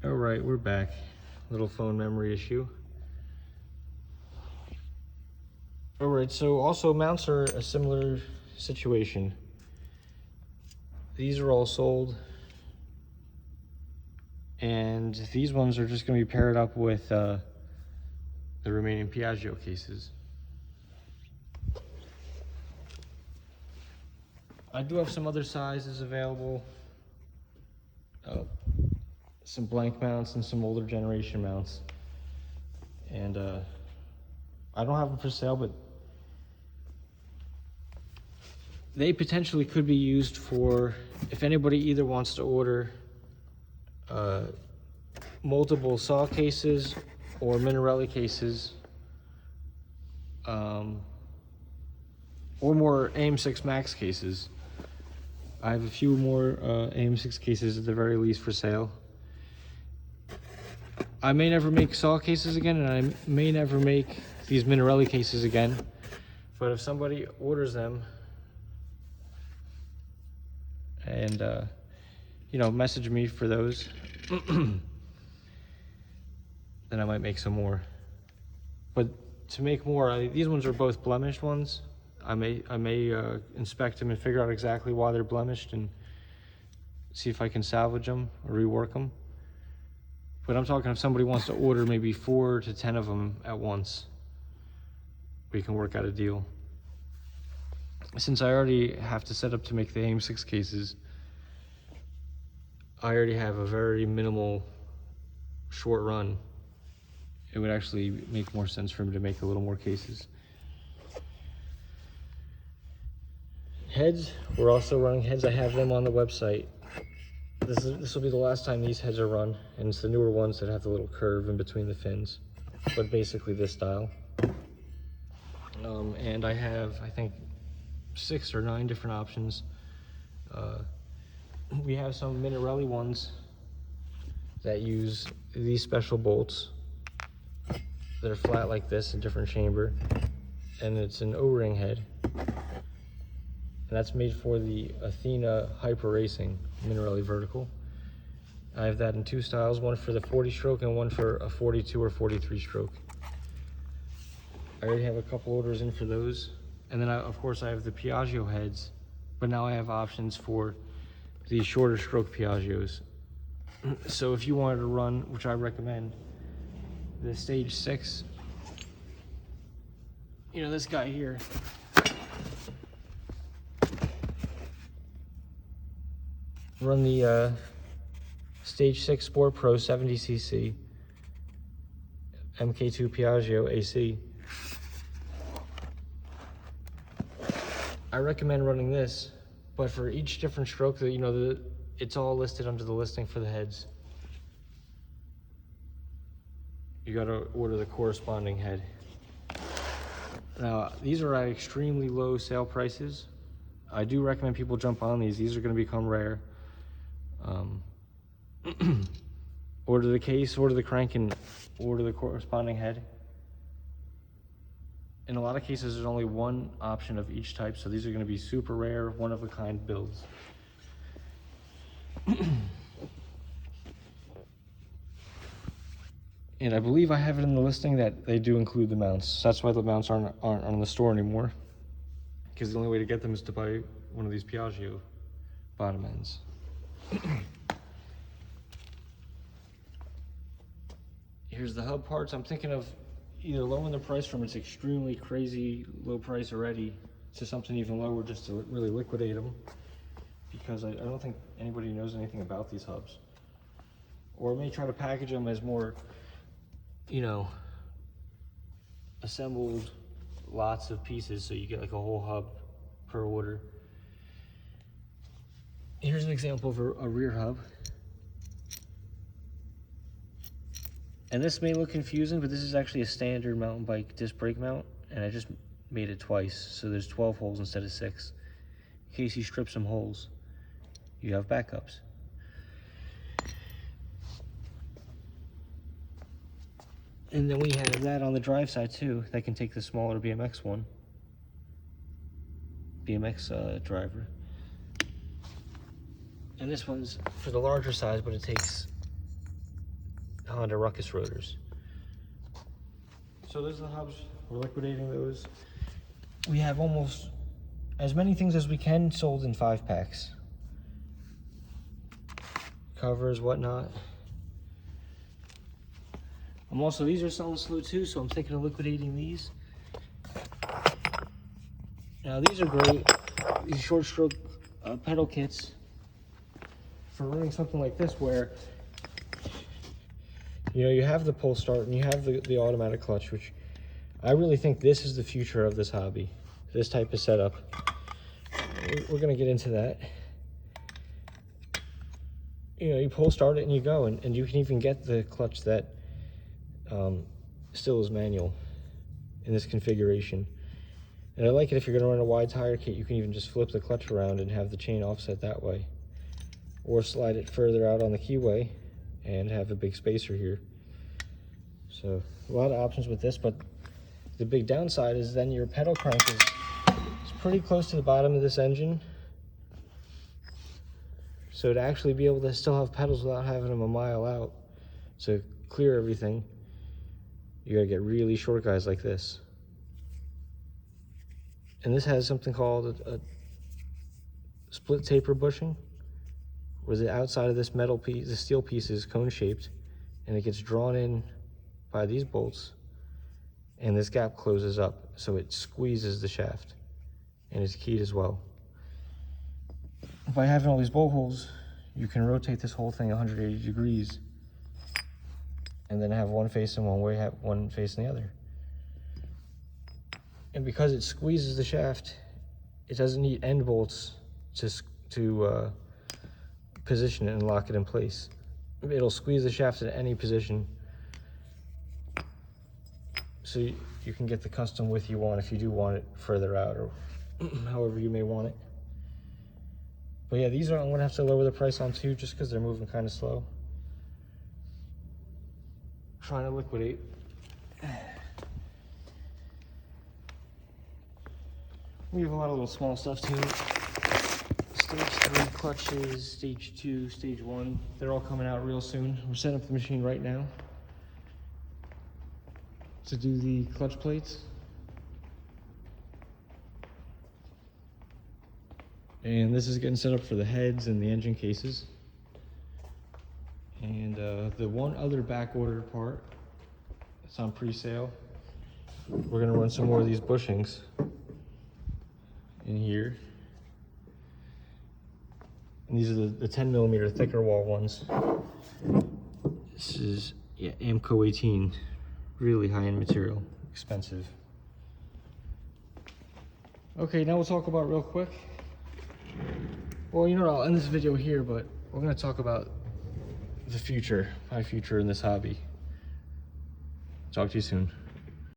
All right, we're back. Little phone memory issue. All right, so also mounts are a similar situation. These are all sold, and these ones are just going to be paired up with the remaining Piaggio cases. I do have some other sizes available. Some blank mounts and some older generation mounts. And I don't have them for sale, but they potentially could be used for if anybody either wants to order multiple saw cases or Minarelli cases, or more AIM-6 Max cases. I have a few more AIM-6 cases at the very least for sale. I may never make saw cases again, and I may never make these Minarelli cases again, but if somebody orders them and you know, message me for those, then I might make some more. But to make more, these ones are both blemished ones. I may inspect them and figure out exactly why they're blemished and see if I can salvage them or rework them. But I'm talking if somebody wants to order maybe 4 to 10 of them at once, we can work out a deal. Since I already have to set up to make the AIM-6 cases, I already have a very minimal short run. It would actually make more sense for me to make a little more cases. Heads, we're also running heads. I have them on the website. This will be the last time these heads are run, and it's the newer ones that have the little curve in between the fins, but basically this style. And I have, I think, 6 or 9 different options. We have some Minarelli ones that use these special bolts that are flat like this, a different chamber, and it's an O-ring head. And that's made for the Athena Hyper Racing Minarelli vertical. I have that in 2 styles, one for the 40 stroke and one for a 42 or 43 stroke. I already have a couple orders in for those. And then of course I have the Piaggio heads, but now I have options for the shorter stroke Piaggios. So if you wanted to run, which I recommend, the Stage 6, you know, this guy here, run the Stage 6 Sport Pro 70cc MK2 Piaggio AC. I recommend running this, but for each different stroke, you know, it's all listed under the listing for the heads. You gotta order the corresponding head. Now, these are at extremely low sale prices. I do recommend people jump on these. These are gonna become rare. Order the case, order the crank, and order the corresponding head. In a lot of cases, there's only one option of each type, so these are going to be super rare, one-of-a-kind builds. And I believe I have it in the listing that they do include the mounts. That's why the mounts aren't on the store anymore, because the only way to get them is to buy one of these Piaggio bottom ends. Here's the hub parts. I'm thinking of either lowering the price from its extremely crazy low price already to something even lower, just to really liquidate them, because I don't think anybody knows anything about these hubs. Or I may try to package them as more, you know, assembled lots of pieces, so you get like a whole hub per order. Here's an example of a rear hub. And this may look confusing, but this is actually a standard mountain bike disc brake mount, and I just made it twice, so there's 12 holes instead of 6. In case you strip some holes, you have backups. And then we have that on the drive side too, that can take the smaller BMX one. BMX driver. And this one's for the larger size, but it takes Honda Ruckus rotors. So those are the hubs. We're liquidating those. We have almost as many things as we can sold in 5-packs. Covers, whatnot. These are selling slow too, so I'm thinking of liquidating these. Now these are great. These short stroke pedal kits for running something like this, where you have the pull start and you have the automatic clutch, which I really think this is the future of this hobby, this type of setup. We're gonna get into that. You pull start it and you go, and you can even get the clutch that still is manual in this configuration. And I like it if you're gonna run a wide tire kit, you can even just flip the clutch around and have the chain offset that way, or slide it further out on the keyway and have a big spacer here. So a lot of options with this, but the big downside is then your pedal crank is pretty close to the bottom of this engine. So to actually be able to still have pedals without having them a mile out to clear everything, you gotta get really short guys like this. And this has something called a split taper bushing, where the outside of this metal piece, the steel piece, is cone shaped, and it gets drawn in by these bolts, and this gap closes up, so it squeezes the shaft, and it's keyed as well. By having all these bolt holes, you can rotate this whole thing 180 degrees, and then have one facing one way, have one facing the other. And because it squeezes the shaft, it doesn't need end bolts to position it and lock it in place. It'll squeeze the shaft at any position, so you can get the custom width you want if you do want it further out, or however you may want it. But yeah, these I'm gonna have to lower the price on too, just because they're moving kind of slow. Trying to liquidate. We have a lot of little small stuff too. Stage 3 clutches, stage 2, stage 1. They're all coming out real soon. We're setting up the machine right now to do the clutch plates. And this is getting set up for the heads and the engine cases. And the one other back ordered part, it's on pre-sale. We're gonna run some more of these bushings in here. And these are the 10mm thicker wall ones. This is, yeah, Amco 18. Really high-end material, expensive. Okay, now we'll talk about real quick. Well, I'll end this video here, but we're gonna talk about the future, my future in this hobby. Talk to you soon.